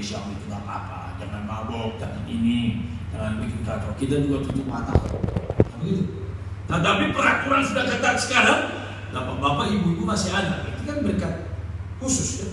Indonesia itu nggak apa-apa, jangan mabok, jangan ini, jangan bikin kacau. Kita juga tutup mata, begitu. Nah, tapi peraturan sudah ketat sekarang. Bapak-bapak, ibu-ibu masih ada. Itu kan berkat khusus ya.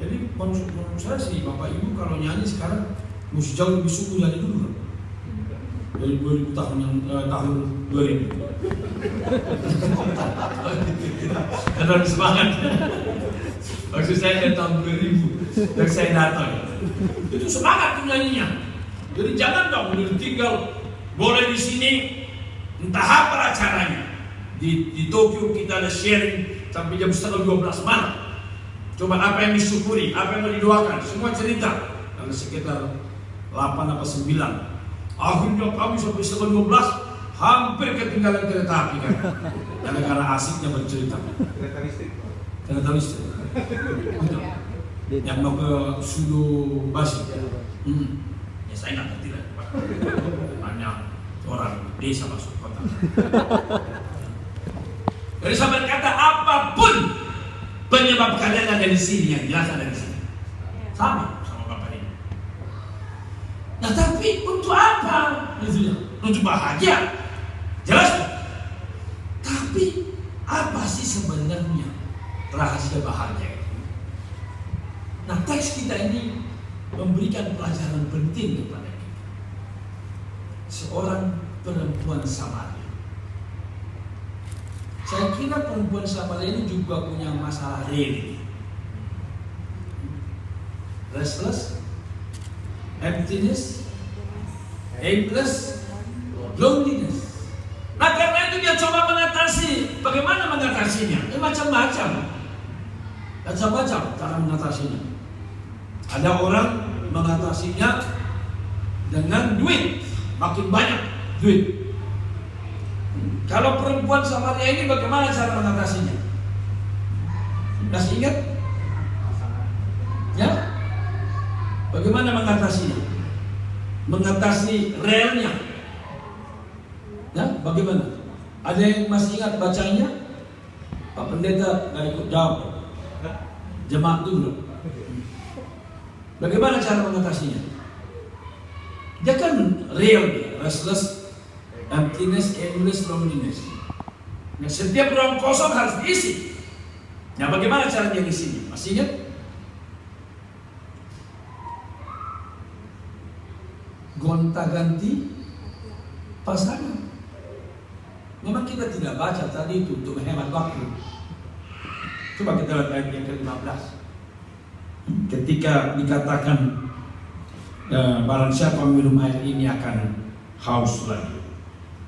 Jadi menurut saya sih bapak ibu kalau nyanyi sekarang mesti jauh lebih sungguh dari dulu. Dari 2000 tahun yang tahun 2000. Karena semangat. Maksud saya dari tahun 2000 dan saya datang. Itu semangat tuh nyanyinya. Jadi jangan dong udah tinggal boleh di sini entah apa acaranya. Di Tokyo kita ada sharing sampai jam 11:30 malam. Coba apa yang disyukuri, apa yang didoakan, semua cerita. Ada sekitar 8 atau 9. Akhirnya kami sampai 11:12 hampir ketinggalan kereta api kan. Karena asiknya bercerita. Kereta listrik. Yang mau ke Sudo Basi. Ya saya nggak ngerti lah. Banyak orang desa masuk kota. Jadi saya berkata apapun penyebab kalian ada di sini, yang jelas ada di sini. Sama Bapak ini. Nah tapi untuk apa? Untuk bahagia. Jelas. Tapi apa sih sebenarnya rahasia bahagia? Nah teks kita ini memberikan pelajaran penting kepada kita. Seorang perempuan Samaria. Saya kira perempuan Samaria ini juga punya masalah real. Restless, emptiness, aimless, loneliness. Nah karena itu dia coba mengatasi. Bagaimana mengatasinya? Macam-macam. Macam-macam cara mengatasinya. Ada orang mengatasinya dengan duit, makin banyak duit. Kalau perempuan Samaria ini bagaimana cara mengatasinya? Masih ingat? Ya? Bagaimana mengatasinya? Mengatasi realnya. Ya, bagaimana? Ada yang masih ingat bacanya? Pak Pendeta nggak ikut jawab. Jemaat dulu. Bagaimana cara mengatasinya? Dia kan real, restless, emptiness, aimless, loneliness. Nah, setiap ruang kosong harus diisi. Nah, bagaimana cara dia isinya? Masih ingat? Gonta-ganti pasangan. Memang kita tidak baca tadi itu untuk menghemat waktu. Coba kita lihat ayat yang ke-15. Ketika dikatakan barang siapa minum air ini akan haus lagi.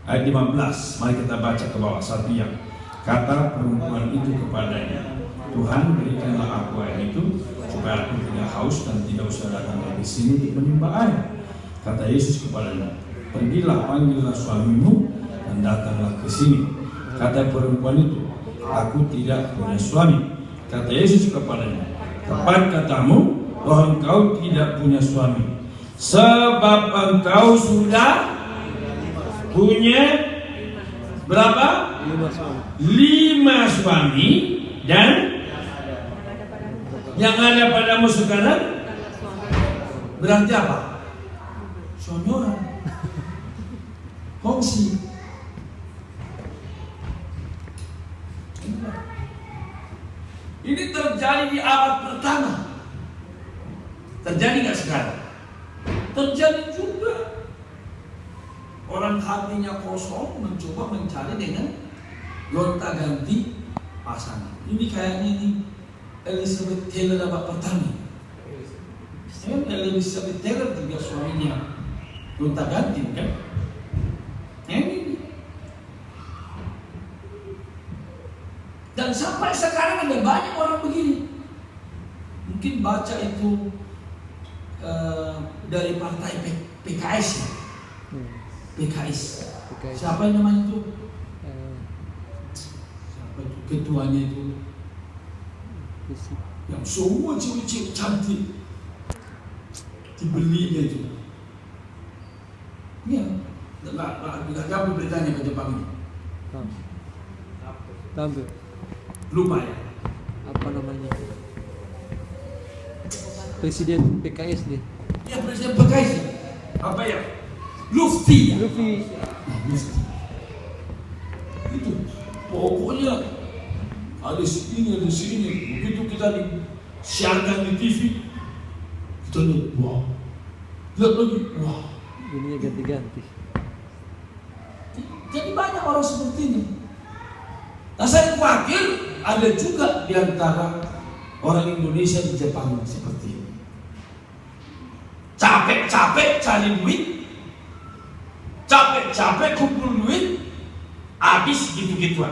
Ayat 15, mari kita baca ke bawah satu yang kata perempuan itu kepadanya, Tuhan berikanlah aku air itu supaya aku tidak haus dan tidak usah datang lagi sini untuk menimba air. Kata Yesus kepadanya, pergilah panggillah suamimu dan datanglah ke sini. Kata perempuan itu, aku tidak punya suami. Kata Yesus kepadanya, tepat katamu bahwa engkau tidak punya suami, sebab engkau sudah punya berapa? 5 suami dan yang ada padamu sekarang berarti apa? Sonyoran, kongsi. Ini terjadi di abad pertama. Terjadi nggak sekarang? Terjadi juga. Orang hatinya kosong mencoba mencari dengan gonta-ganti pasangan. Ini kayaknya ini Elizabeth Taylor abad pertama. Elizabeth Taylor juga suaminya gonta-ganti kan? Ini. Dan sampai sekarang ada banyak orang begini. Mungkin baca itu dari partai PKS ya. PKS. Siapa yang namanya itu? Siapa itu ketuanya itu? Yang semua cewek-cewek cantik dibelinya itu. Iya, nggak tahu beritanya ke Jepang ini. Tahu. Lupa ya. Apa namanya? Presiden PKS dia. Ya presiden PKS. Apa ya? Lutfi. Lutfi. Lutfi. Itu pokoknya ada sini. Begitu kita disiarkan di TV, kita lihat, wah. Lihat lagi, wah. Dunia ganti-ganti. Jadi banyak orang seperti ini. Nah, saya khawatir ada juga di antara orang Indonesia di Jepang seperti ini. Capek-capek cari duit, capek-capek kumpul duit, habis gitu-gituan.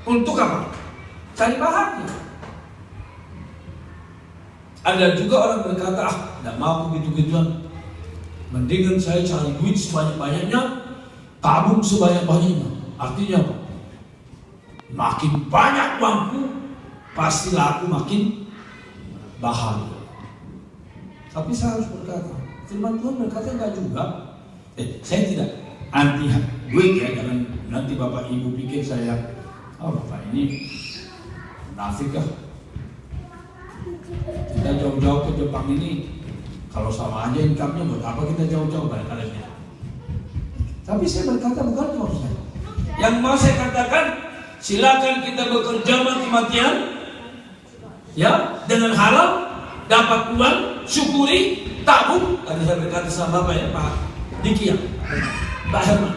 Untuk apa? Cari bahagia. Ada juga orang berkata, tidak mau gitu-gituan. Mendingan saya cari duit sebanyak-banyaknya, tabung sebanyak-banyaknya. Artinya apa? Makin banyak uangku, pastilah aku makin bahagia. Tapi saya harus berkata, firman Tuhan berkata enggak juga. Saya tidak anti duit ya, jangan nanti Bapak Ibu pikir saya, Bapak ini munafik kah? Kita jauh-jauh ke Jepang ini, kalau sama aja income-nya, buat apa kita jauh-jauh balik-baliknya? Tapi saya berkata bukan cuma saya. Yang mau saya katakan, silakan kita bekerja mati-matian, ya, dengan halal, dapat uang, syukuri, tabung. Tadi saya berkata sama Bapak ya, Pak Diki ya, Pak Herman,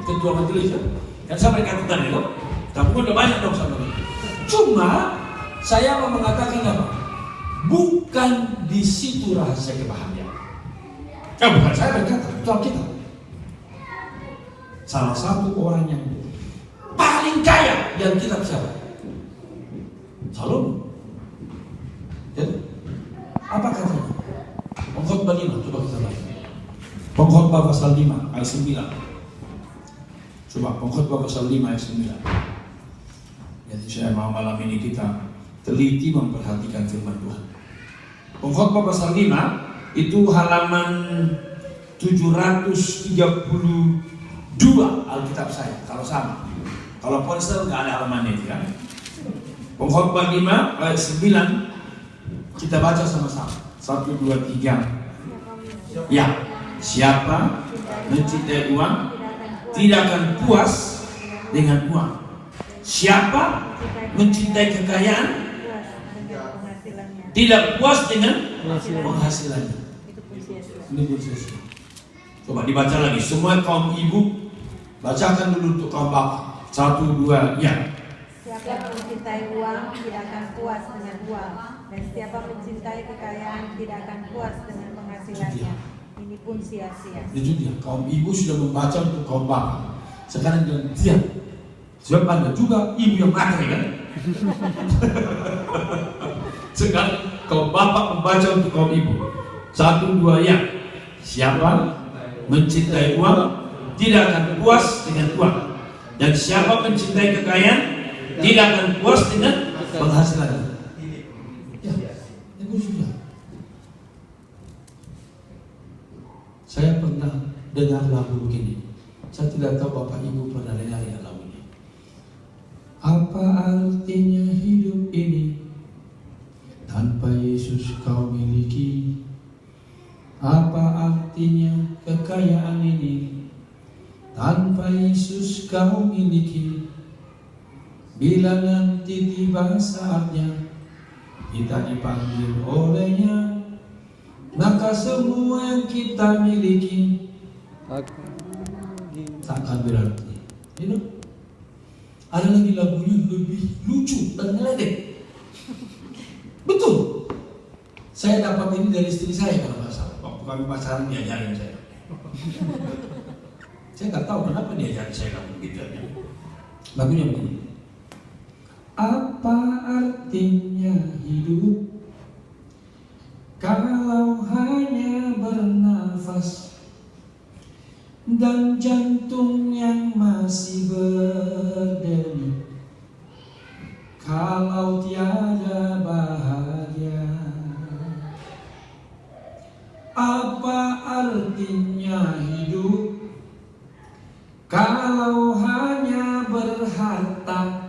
Ketua Majelis ya. Dan saya berkata tadi loh, tabung udah banyak dong sama Bapak. Cuma saya mau mengatakan apa? Bukan di situ rahasia kebahagiaan. Bukan saya berkata, itu Alkitab. Salah satu orang yang paling kaya di Alkitab siapa? Salomo. Jadi, apa katanya? Pengkhotbah 5, coba kita baca. Pengkhotbah pasal 5 ayat 9. Coba Pengkhotbah pasal 5 ayat 9. Jadi saya mau malam ini kita teliti memperhatikan firman Tuhan. Pengkhotbah pasal 5 itu halaman 732 Alkitab saya, kalau sama. Kalau ponsel nggak ada halamannya itu kan. Pengkhotbah 5 ayat 9 kita baca sama-sama. 1, 2, 3. Ya, siapa mencintai uang tidak akan puas dengan uang. Siapa mencintai kekayaan tidak puas dengan penghasilannya. Ini pun sia-sia. Coba dibaca lagi. Semua kaum ibu bacakan dulu untuk kaum bapak. 1, 2, ya. Siapa mencintai uang tidak akan puas dengan uang, dan siapa mencintai kekayaan tidak akan puas dengan penghasilannya. Ini pun sia-sia. Itu dia. Kaum ibu sudah membaca untuk kaum bapak. Sekarang jangan diam. Sebab ada juga ibu yang matre kan. Sekarang kaum bapak membaca untuk kaum ibu. 1, 2, ya. Siapa mencintai uang tidak akan puas dengan uang, dan siapa mencintai kekayaan tidak akan puas dengan penghasilan. Ya, itu sudah. Saya pernah dengar lagu begini. Saya tidak tahu Bapak Ibu pernah dengar ya lagu ini. Apa artinya hidup ini tanpa Yesus kau miliki? Apa artinya kekayaan ini tanpa Yesus kau miliki? Bila nanti tiba saatnya kita dipanggil olehnya, maka semua yang kita miliki takkan berarti. Ada lagi lagunya lebih lucu dan ngeledek. Betul. Saya dapat ini dari istri saya kalau nggak salah. Waktu kami pacaran diajarin saya. Saya nggak tahu kenapa diajarin saya lagu begitu aja. Lagunya begini. Apa artinya hidup kalau hanya bernafas dan jantung yang masih berdenyut, kalau tiada bahagia? Apa artinya hidup kalau hanya berharta,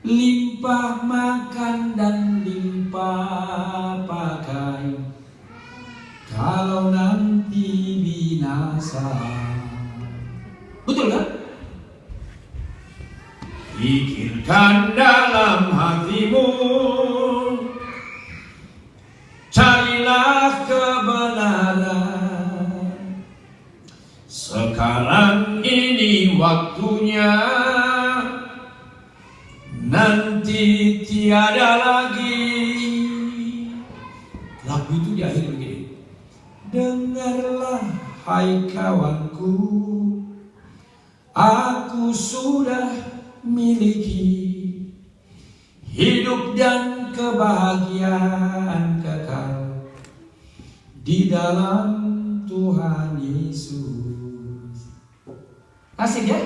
limpah makan dan limpah pakai kalau nanti binasa? Betul kan? Pikirkan dalam hatimu, carilah kebenaran. Sekarang ini waktunya, nanti tiada lagi. Lagu itu di akhir begini. Dengarlah hai kawanku, aku sudah miliki hidup dan kebahagiaan kekal di dalam Tuhan Yesus. Asik ya?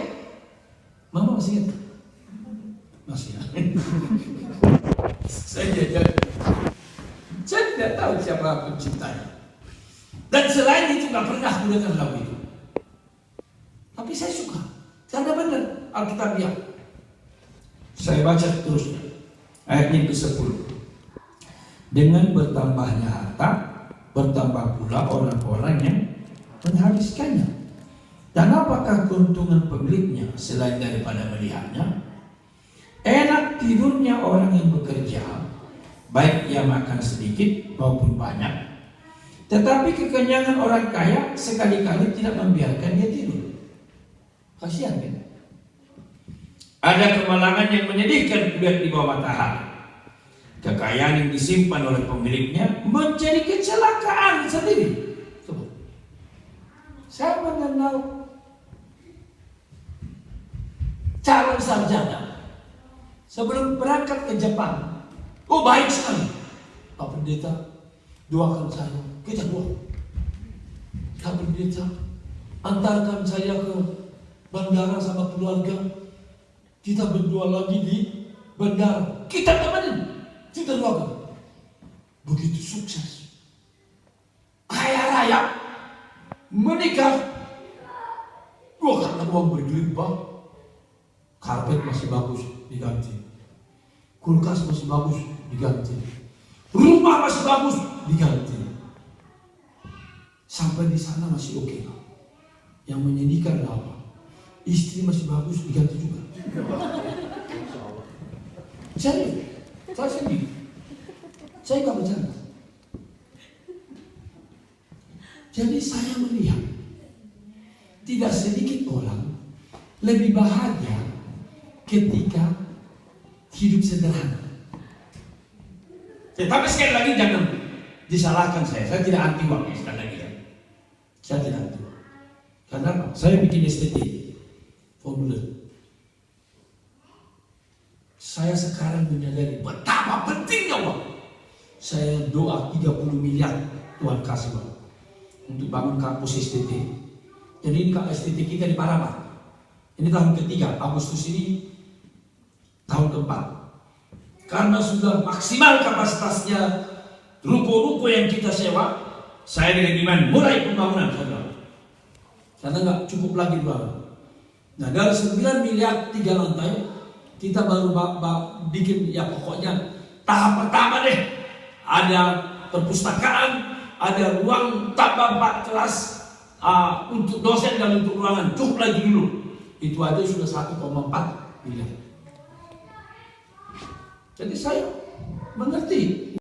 Mama masih ingat? Masih ya? Saya tidak tahu siapa penciptanya. Dan selain itu gak pernah aku dengar lagu itu. Tapi saya suka, karena benar Alkitabiah. Saya baca terusnya, ayat yang ke-10. Dengan bertambahnya harta, bertambah pula orang-orang yang menghabiskannya. Dan apakah keuntungan pemiliknya selain daripada melihatnya? Enak tidurnya orang yang bekerja, baik ia makan sedikit maupun banyak. Tetapi kekenyangan orang kaya sekali-kali tidak membiarkan dia tidur. Kasihan kan? Ada kemalangan yang menyedihkan kulihat di bawah matahari. Kekayaan yang disimpan oleh pemiliknya menjadi kecelakaan sendiri. Coba. Saya mengenal calon sarjana sebelum berangkat ke Jepang. Oh, baik sekali. Pak Pendeta, doakan saya. Kita doa. Pak Pendeta, antarkan saya ke bandara sama keluarga. Kita berdua lagi di bandara. Kita temenin, kita doakan. Begitu sukses, kaya raya, menikah. Karena uang berlimpah, karpet masih bagus diganti, kulkas masih bagus diganti, rumah masih bagus diganti. Sampai di sana masih oke. Yang menyedihkan apa? Istri masih bagus diganti juga. Saya sendiri. Saya gak bercanda. Jadi saya melihat tidak sedikit orang lebih bahagia ketika hidup sederhana. Tapi sekali lagi jangan disalahkan saya. Saya tidak anti uang sekali lagi. Saya tidak anti uang. Karena apa? Saya bikin STT formulir. Saya sekarang menyadari betapa pentingnya uang. Saya doa 30 miliar Tuhan kasih uang untuk bangun kampus STT. Jadi ini STT kita di Parapat. Ini tahun ketiga, Agustus ini tahun keempat. Karena sudah maksimal kapasitasnya ruko-ruko yang kita sewa, saya dengan iman mulai pembangunan. Karena nggak cukup lagi bangun. Nah, dari 9 miliar 3 lantai, kita baru bikin ya pokoknya tahap pertama deh. Ada perpustakaan, ada ruang tambah 4 kelas untuk dosen dan untuk ruangan. Cukup lagi dulu. Itu aja sudah 1,4 miliar. Jadi saya mengerti